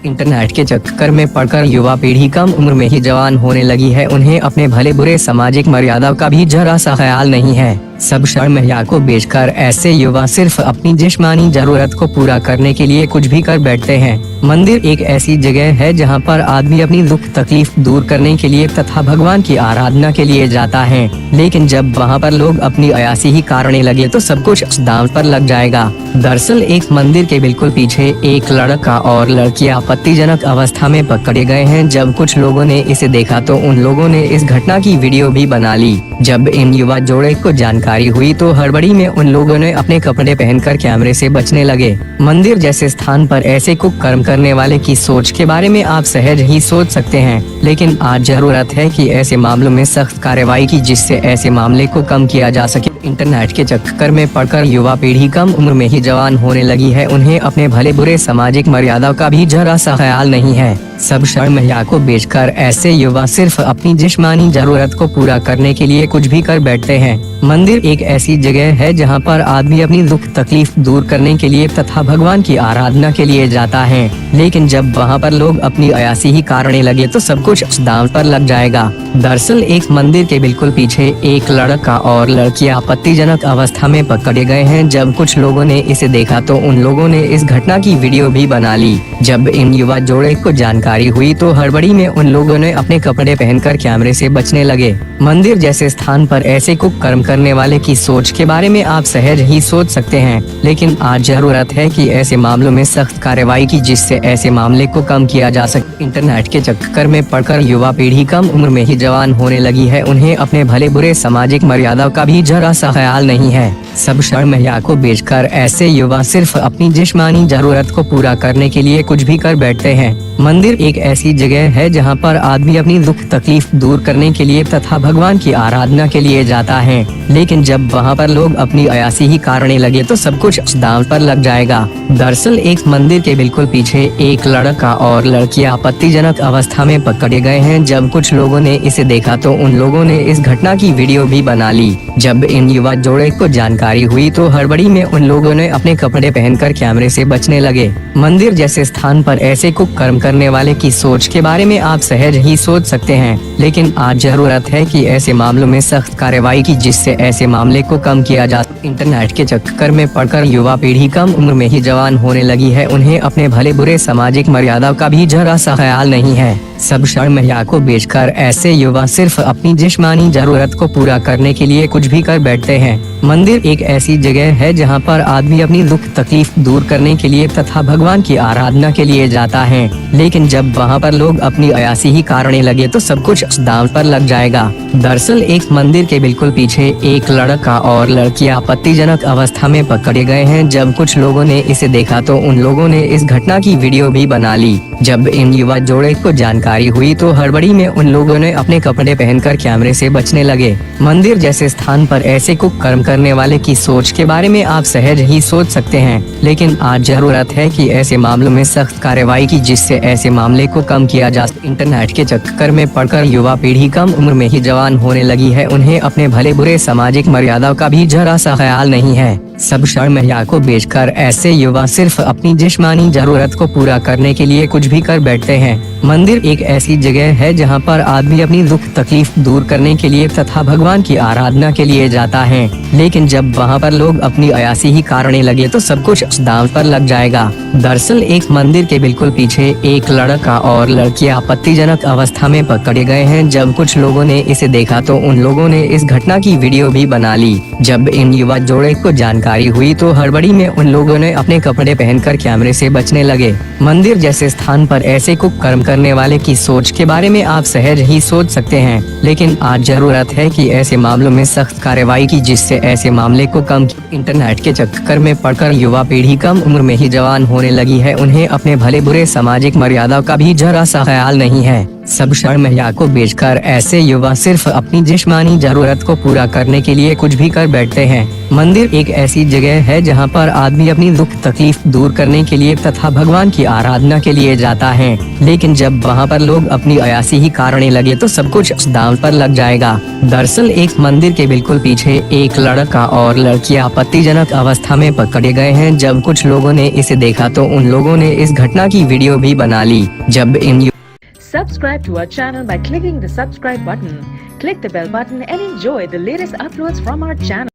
Internet के चक्कर में पड़कर युवा पीढ़ी कम उम्र में ही जवान होने लगी है। उन्हें अपने भले बुरे सामाजिक मर्यादा का भी जरा सा ख्याल नहीं है। सब शर्म हया को बेचकर ऐसे युवा सिर्फ अपनी जिस्मानी जरूरत को पूरा करने के लिए कुछ भी कर बैठते हैं। मंदिर एक ऐसी जगह है जहां पर आदमी अपनी दुख तकलीफ दूर करने के लिए तथा भगवान की आराधना के लिए जाता है, लेकिन जब वहां पर लोग अपनी अयासी ही करने लगे तो सब कुछ दांव पर लग जाएगा। दरअसल एक मंदिर के बिल्कुल पीछे एक लड़का और लड़की आपत्तिजनक अवस्था में पकड़े गए हैं। जब कुछ लोगों ने इसे देखा तो उन लोगों ने इस घटना की वीडियो भी बना ली। जब इन युवा जोड़े को जानकारी हुई तो हड़बड़ी में उन लोगों ने अपने कपड़े पहनकर कैमरे से बचने लगे। मंदिर जैसे स्थान पर ऐसे कुकर्म करने वाले की सोच के बारे में आप सहज ही सोच सकते हैं, लेकिन आज जरूरत है कि ऐसे मामलों में सख्त कार्रवाई की जिससे ऐसे मामले को कम किया जा सके। इंटरनेट के चक्कर में पड़कर युवा पीढ़ी कम उम्र में ही जवान होने लगी है। उन्हें अपने भले बुरे सामाजिक मर्यादा का भी जरा सा ख्याल नहीं है। सब शर्म हया को बेचकर ऐसे युवा सिर्फ अपनी जिस्मानी जरूरत को पूरा करने के लिए कुछ भी कर बैठते हैं। मंदिर एक ऐसी जगह है जहां पर आदमी अपनी दुख तकलीफ दूर करने के लिए तथा भगवान की आराधना के लिए जाता है, लेकिन जब वहां पर लोग अपनी अयासी ही करने लगे तो सब कुछ दांव पर लग जाएगा। दरअसल एक मंदिर के बिल्कुल पीछे एक लड़का और लड़की आपत्तिजनक अवस्था में पकड़े गए हैं। जब कुछ लोगों ने इसे देखा तो उन लोगों ने इस घटना की वीडियो भी बना ली। जब इन युवा जोड़े को जानकारी हुई तो हड़बड़ी में उन लोगों ने अपने कपड़े पहनकर कैमरे से बचने लगे। मंदिर जैसे स्थान पर ऐसे कुकर्म करने वाले की सोच के बारे में आप सहज ही सोच सकते हैं, लेकिन आज जरूरत है कि ऐसे मामलों में सख्त कार्रवाई की जिससे ऐसे मामले को कम किया जा सके। इंटरनेट के चक्कर में पड़कर युवा पीढ़ी कम उम्र में ही जवान होने लगी है। उन्हें अपने भले बुरे सामाजिक मर्यादा का भी जरा सा ख्याल नहीं है। सब शर्म हया को बेचकर ऐसे युवा सिर्फ अपनी जिस्मानी जरूरत को पूरा करने के लिए कुछ भी कर बैठते हैं। मंदिर एक ऐसी जगह है जहां पर आदमी अपनी दुख तकलीफ दूर करने के लिए तथा भगवान की आराधना के लिए जाता है, लेकिन जब वहां पर लोग अपनी अयासी ही करने लगे तो सब कुछ दांव पर लग जाएगा। दरअसल एक मंदिर के बिल्कुल पीछे एक लड़का और लड़की आपत्तिजनक अवस्था में पकड़े गए हैं। जब कुछ लोगों ने इसे देखा तो उन लोगों ने इस घटना की वीडियो भी बना ली। जब इन युवा जोड़े को जानकारी हुई तो हड़बड़ी में उन लोगों ने अपने कपड़े पहनकर कैमरे से बचने लगे। मंदिर जैसे स्थान पर ऐसे कुकर्म करने वाले की सोच के बारे में आप सहज ही सोच सकते हैं, लेकिन आज जरूरत है कि ऐसे मामलों में सख्त कार्रवाई की जिससे ऐसे मामले को कम किया जा सके। इंटरनेट के चक्कर में पड़कर युवा पीढ़ी कम उम्र में ही जवान होने लगी है। उन्हें अपने भले बुरे सामाजिक मर्यादा का भी जरा सा ख्याल नहीं है। सब शर्म हया को बेचकर ऐसे युवा सिर्फ अपनी जिस्मानी जरूरत को पूरा करने के लिए कुछ भी कर बैठते हैं। मंदिर एक ऐसी जगह है जहां पर आदमी अपनी दुख तकलीफ दूर करने के लिए तथा भगवान की आराधना के लिए जाता है, लेकिन जब वहां पर लोग अपनी अयासी ही करने लगे तो सब कुछ दांव पर लग जाएगा। दरअसल एक मंदिर के बिल्कुल पीछे एक लड़का और लड़की आपत्तिजनक अवस्था में पकड़े गए हैं। जब कुछ लोगों ने इसे देखा तो उन लोगों ने इस घटना की वीडियो भी बना ली। जब इन युवा जोड़े को जानकारी हुई तो हड़बड़ी में उन लोगों ने अपने कपड़े पहनकर कैमरे से बचने लगे। मंदिर जैसे स्थान पर ऐसे कुकर्म करने वाले की सोच के बारे में आप सहज ही सोच सकते हैं, लेकिन आज जरूरत है कि ऐसे मामलों में सख्त कार्रवाई की जिससे ऐसे मामले को कम किया जा सके। इंटरनेट के चक्कर में पड़कर युवा पीढ़ी कम उम्र में ही जवान होने लगी है। उन्हें अपने भले बुरे सामाजिक मर्यादा का भी जरा सा ख्याल नहीं है। सब शर्म हया को बेचकर ऐसे युवा सिर्फ अपनी जिस्मानी जरूरत को पूरा करने के लिए कुछ भी कर बैठते हैं। मंदिर एक ऐसी जगह है जहां पर आदमी अपनी दुख तकलीफ दूर करने के लिए तथा भगवान की आराधना के लिए जाता है, लेकिन जब वहां पर लोग अपनी अयासी ही करने लगे तो सब कुछ दांव पर लग जाएगा। दरअसल एक मंदिर के बिल्कुल पीछे एक लड़का और लड़की आपत्तिजनक अवस्था में पकड़े गए हैं। जब कुछ लोगों ने इसे देखा तो उन लोगों ने इस घटना की वीडियो भी बना ली। जब इन युवा जोड़े को जानकारी हुई तो हड़बड़ी में उन लोगों ने अपने कपड़े पहनकर कैमरे से बचने लगे। मंदिर जैसे स्थान पर ऐसे कुकर्म करने वाले की सोच के बारे में आप सहज ही सोच सकते हैं, लेकिन आज जरूरत है कि ऐसे मामलों में सख्त कार्रवाई की जिससे ऐसे मामले को कम। इंटरनेट के चक्कर में पड़कर युवा पीढ़ी कम उम्र में ही जवान होने लगी है। उन्हें अपने भले बुरे सामाजिक मर्यादा का भी जरा सा ख्याल नहीं है। सब शर मैया को बेचकर ऐसे युवा सिर्फ अपनी जिस्मानी जरूरत को पूरा करने के लिए कुछ भी कर बैठते हैं। मंदिर एक ऐसी जगह है जहां पर आदमी अपनी दुख तकलीफ दूर करने के लिए तथा भगवान की आराधना के लिए जाता है, लेकिन जब वहां पर लोग अपनी अयासी ही करने लगे तो सब कुछ दांव पर लग जाएगा। दरअसल एक मंदिर के बिल्कुल पीछे एक लड़का और लड़की आपत्तिजनक अवस्था में पकड़े गए हैं। जब कुछ लोगों ने इसे देखा तो उन लोगों ने इस घटना की वीडियो भी बना ली। जब इन Subscribe to our channel by clicking the subscribe button. Click the bell button and enjoy the latest uploads from our channel.